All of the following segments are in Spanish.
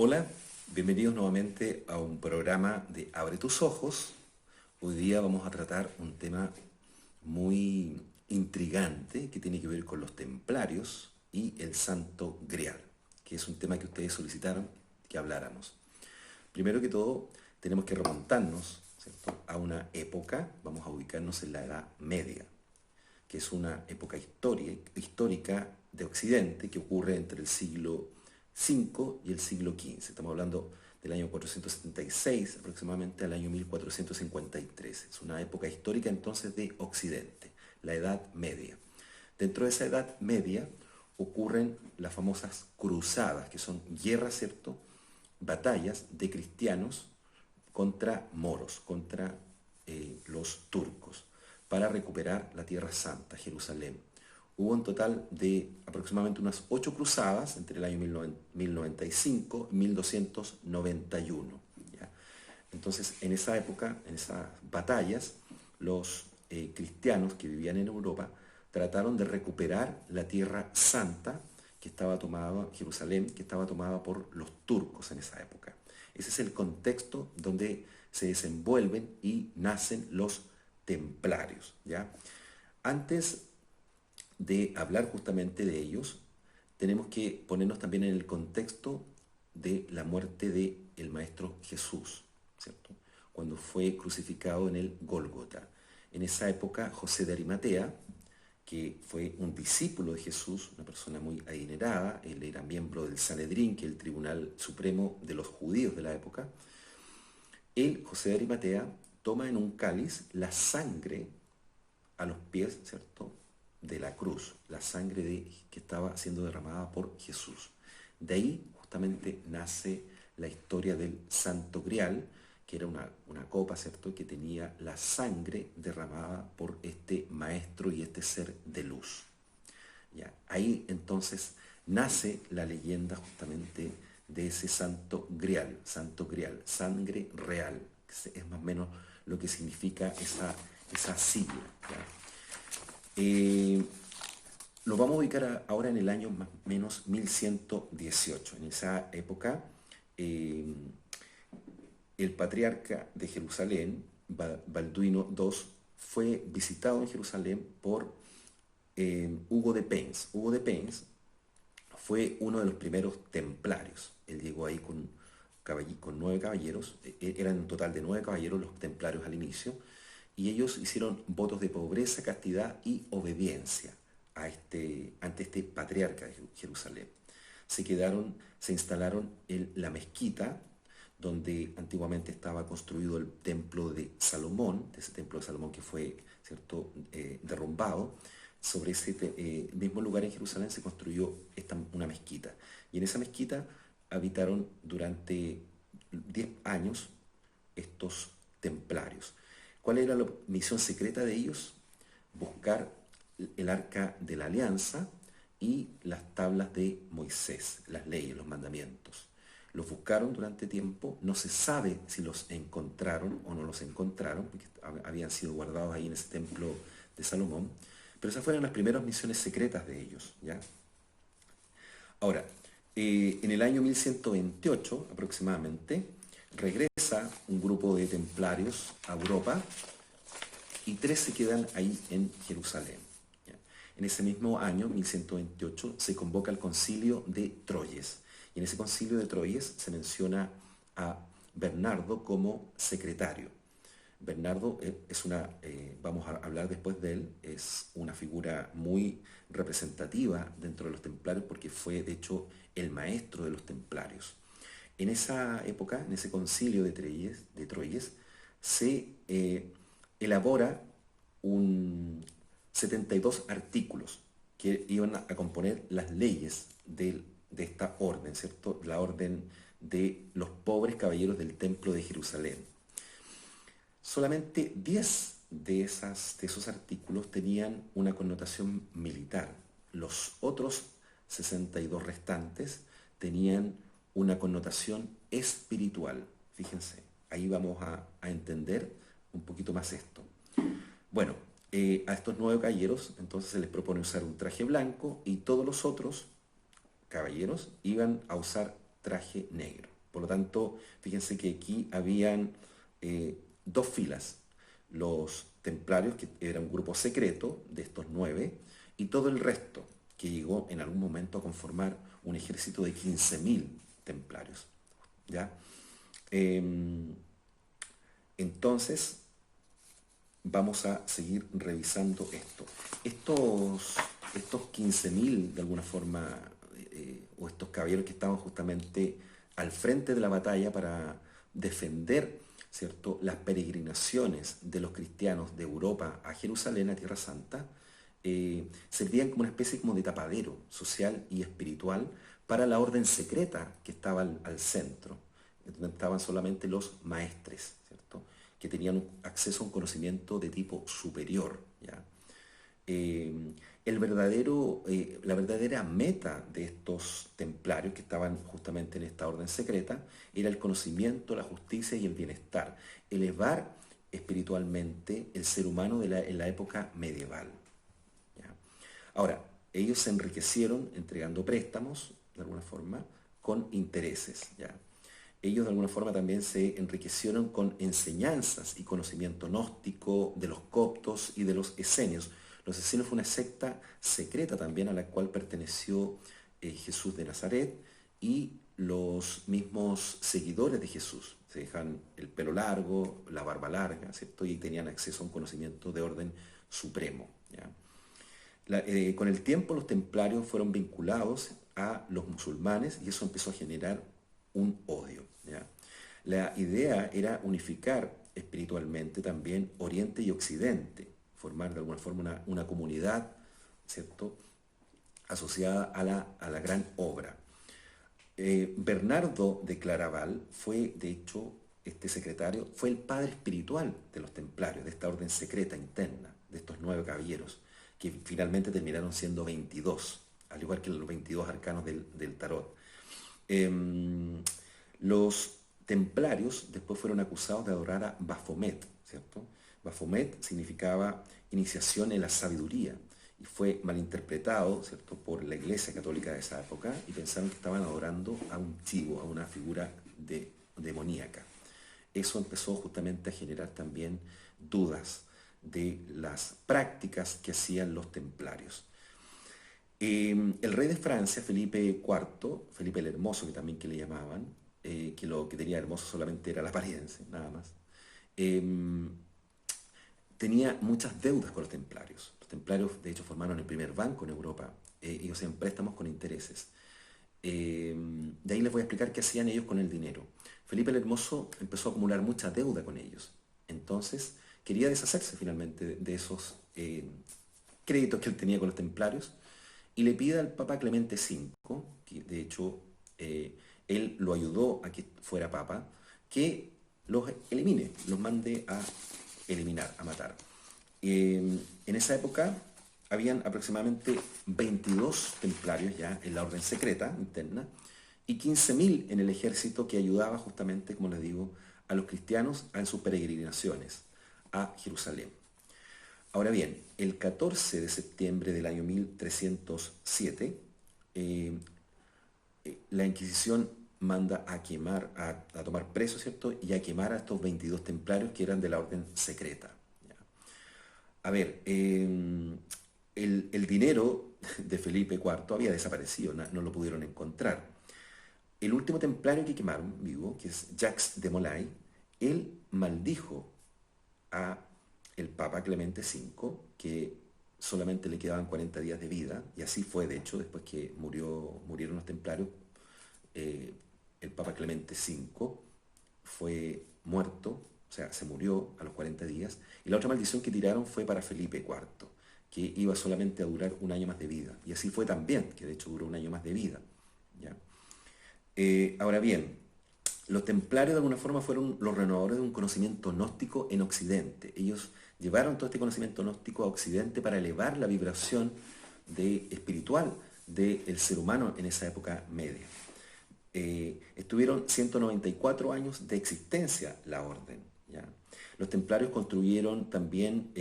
Hola, bienvenidos nuevamente a un programa de Abre tus ojos. Hoy día vamos a tratar un tema muy intrigante que tiene que ver con los templarios y el Santo Grial, que es un tema que ustedes solicitaron que habláramos. Primero que todo, tenemos que remontarnos, ¿cierto?, a una época. Vamos a ubicarnos en la Edad Media, que es una época histórica de Occidente que ocurre entre el siglo V y el siglo XV. Estamos hablando del año 476 aproximadamente al año 1453. Es una época histórica entonces de Occidente, la Edad Media. Dentro de esa Edad Media ocurren las famosas cruzadas, que son guerras, ¿cierto?, batallas de cristianos contra moros, contra los turcos, para recuperar la Tierra Santa, Jerusalén. Hubo un total de aproximadamente unas 8 cruzadas entre el año 1095 y 1291. ¿Ya? Entonces, en esa época, en esas batallas, los cristianos que vivían en Europa trataron de recuperar la Tierra Santa que estaba tomada, Jerusalén, que estaba tomada por los turcos en esa época. Ese es el contexto donde se desenvuelven y nacen los templarios. ¿Ya? Antes de hablar justamente de ellos, tenemos que ponernos también en el contexto de la muerte del Maestro Jesús, ¿cierto?, cuando fue crucificado en el Gólgota. En esa época, José de Arimatea, que fue un discípulo de Jesús, una persona muy adinerada, él era miembro del Sanedrín, que es el Tribunal Supremo de los judíos de la época. Él, José de Arimatea, toma en un cáliz la sangre a los pies, ¿cierto?, de la cruz, la sangre que estaba siendo derramada por Jesús. De ahí justamente nace la historia del Santo Grial, que era una copa, ¿cierto?, que tenía la sangre derramada por este maestro y este ser de luz. ¿Ya? Ahí entonces nace la leyenda justamente de ese Santo Grial, sangre real, que es más o menos lo que significa esa sigla. ¿Ya? Lo vamos a ubicar ahora en el año más o menos 1118. En esa época, el patriarca de Jerusalén, Balduino II, fue visitado en Jerusalén por Hugo de Payns. Hugo de Payns fue uno de los primeros templarios. Él llegó ahí con 9 caballeros, eran un total de 9 caballeros los templarios al inicio, y ellos hicieron votos de pobreza, castidad y obediencia ante este patriarca de Jerusalén. Se instalaron en la mezquita, donde antiguamente estaba construido el templo de Salomón, ese templo de Salomón que fue, ¿cierto?, derrumbado. Sobre ese mismo lugar en Jerusalén se construyó una mezquita. Y en esa mezquita habitaron durante 10 años estos templarios. ¿Cuál era la misión secreta de ellos? Buscar el arca de la alianza y las tablas de Moisés, las leyes, los mandamientos. Los buscaron durante tiempo, no se sabe si los encontraron o no los encontraron, porque habían sido guardados ahí en ese templo de Salomón, pero esas fueron las primeras misiones secretas de ellos. ¿Ya? Ahora, en el año 1128 aproximadamente, regresa un grupo de templarios a Europa y 3 se quedan ahí en Jerusalén. ¿Ya? En ese mismo año, 1128, se convoca el concilio de Troyes. Y en ese concilio de Troyes se menciona a Bernardo como secretario. Bernardo vamos a hablar después de él, es una figura muy representativa dentro de los templarios porque fue de hecho el maestro de los templarios. En esa época, en ese concilio de Troyes, se elabora 72 artículos que iban a componer las leyes de esta orden, ¿cierto?, la orden de los pobres caballeros del templo de Jerusalén. Solamente 10 de esos artículos tenían una connotación militar. Los otros 62 restantes tenían una connotación espiritual. Fíjense, ahí vamos a entender un poquito más esto. Bueno, a estos 9 caballeros entonces se les propone usar un traje blanco y todos los otros caballeros iban a usar traje negro. Por lo tanto, fíjense que aquí habían dos filas, los templarios, que era un grupo secreto de estos 9, y todo el resto, que llegó en algún momento a conformar un ejército de 15.000 templarios. ¿Ya? Entonces, vamos a seguir revisando esto. Estos 15.000, de alguna forma, o estos caballeros que estaban justamente al frente de la batalla para defender, ¿cierto?, las peregrinaciones de los cristianos de Europa a Jerusalén, a Tierra Santa, servían como una especie como de tapadero social y espiritual para la orden secreta que estaba al centro, donde estaban solamente los maestres, ¿cierto?, que tenían acceso a un conocimiento de tipo superior, ¿ya? La verdadera meta de estos templarios que estaban justamente en esta orden secreta era el conocimiento, la justicia y el bienestar, elevar espiritualmente el ser humano en la época medieval, ¿ya? Ahora, ellos se enriquecieron entregando préstamos, de alguna forma, con intereses, ¿ya? Ellos de alguna forma también se enriquecieron con enseñanzas y conocimiento gnóstico de los coptos y de los esenios. Los esenios fue una secta secreta también a la cual perteneció Jesús de Nazaret y los mismos seguidores de Jesús. Se dejan el pelo largo, la barba larga, ¿cierto? Y tenían acceso a un conocimiento de orden supremo, ¿ya? Con el tiempo los templarios fueron vinculados a los musulmanes y eso empezó a generar un odio, ¿ya? La idea era unificar espiritualmente también Oriente y Occidente, formar de alguna forma una comunidad, ¿cierto?, asociada a la gran obra. Bernardo de Claraval fue, de hecho, este secretario, fue el padre espiritual de los templarios, de esta orden secreta interna, de estos 9 caballeros, que finalmente terminaron siendo 22, al igual que los 22 arcanos del tarot. Los templarios después fueron acusados de adorar a Baphomet, ¿cierto? Baphomet significaba iniciación en la sabiduría y fue malinterpretado, ¿cierto?, por la Iglesia Católica de esa época y pensaron que estaban adorando a un chivo, a una figura demoníaca. Eso empezó justamente a generar también dudas de las prácticas que hacían los templarios. El rey de Francia, Felipe IV, Felipe el Hermoso, que también que le llamaban, que lo que tenía hermoso solamente era la apariencia, nada más, tenía muchas deudas con los templarios. Los templarios, de hecho, formaron el primer banco en Europa. Ellos hacían préstamos con intereses. De ahí les voy a explicar qué hacían ellos con el dinero. Felipe el Hermoso empezó a acumular mucha deuda con ellos. Entonces, quería deshacerse finalmente de esos créditos que él tenía con los templarios y le pide al Papa Clemente V, que de hecho él lo ayudó a que fuera Papa, que los elimine, los mande a eliminar, a matar. En esa época habían aproximadamente 22 templarios ya en la orden secreta interna y 15.000 en el ejército que ayudaba justamente, como les digo, a los cristianos en sus peregrinaciones a Jerusalén. Ahora bien, el 14 de septiembre del año 1307, la Inquisición manda a quemar, a tomar presos, ¿cierto?, y a quemar a estos 22 templarios que eran de la orden secreta, ¿ya? A ver, el dinero de Felipe IV había desaparecido, no lo pudieron encontrar. El último templario que quemaron vivo, que es Jacques de Molay, él maldijo a el Papa Clemente V, que solamente le quedaban 40 días de vida, y así fue, de hecho, después que murieron los templarios, el Papa Clemente V fue muerto, o sea, se murió a los 40 días, y la otra maldición que tiraron fue para Felipe IV, que iba solamente a durar un año más de vida, y así fue también, que de hecho duró un año más de vida, ¿ya? Ahora bien, los templarios de alguna forma fueron los renovadores de un conocimiento gnóstico en Occidente. Ellos llevaron todo este conocimiento gnóstico a Occidente para elevar la vibración espiritual del ser humano en esa época media. Estuvieron 194 años de existencia la orden, ¿ya? Los templarios construyeron también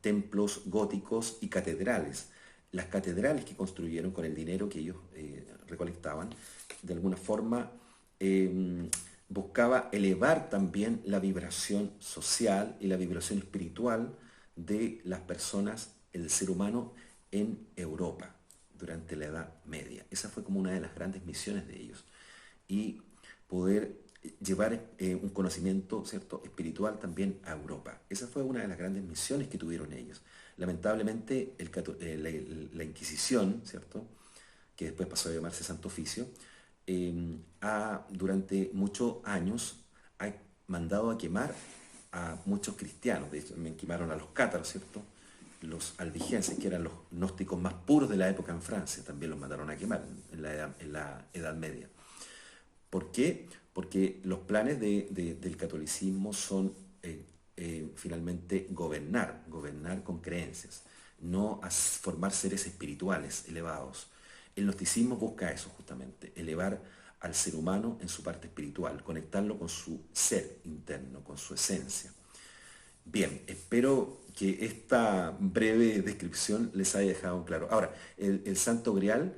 templos góticos y catedrales. Las catedrales que construyeron con el dinero que ellos recolectaban, de alguna forma eh, buscaba elevar también la vibración social y la vibración espiritual de las personas, el ser humano en Europa durante la Edad Media. Esa fue como una de las grandes misiones de ellos. Y poder llevar un conocimiento, ¿cierto?, espiritual también a Europa. Esa fue una de las grandes misiones que tuvieron ellos. Lamentablemente la Inquisición, ¿cierto?, que después pasó a llamarse Santo Oficio, durante muchos años ha mandado a quemar a muchos cristianos. De hecho, me quemaron a los cátaros, ¿cierto? Los albigenses, que eran los gnósticos más puros de la época en Francia, también los mandaron a quemar en la Edad Media. ¿Por qué? Porque los planes del catolicismo son finalmente gobernar con creencias, no formar seres espirituales elevados. El gnosticismo busca eso justamente, elevar al ser humano en su parte espiritual, conectarlo con su ser interno, con su esencia. Bien, espero que esta breve descripción les haya dejado claro. Ahora, el Santo Grial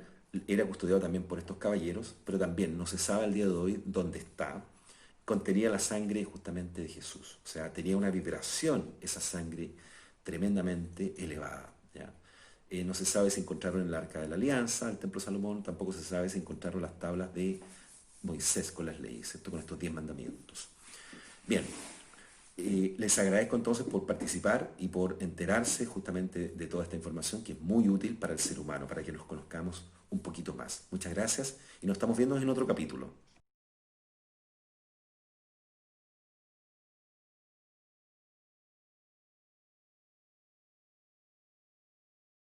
era custodiado también por estos caballeros, pero también no se sabe al día de hoy dónde está. Contenía la sangre justamente de Jesús, o sea, tenía una vibración esa sangre tremendamente elevada. ¿Ya? No se sabe si encontraron en el Arca de la Alianza, el Templo de Salomón, tampoco se sabe si encontraron las tablas de Moisés con las leyes, ¿cierto? Con estos 10 mandamientos. Bien, les agradezco entonces por participar y por enterarse justamente de toda esta información que es muy útil para el ser humano, para que nos conozcamos un poquito más. Muchas gracias y nos estamos viendo en otro capítulo.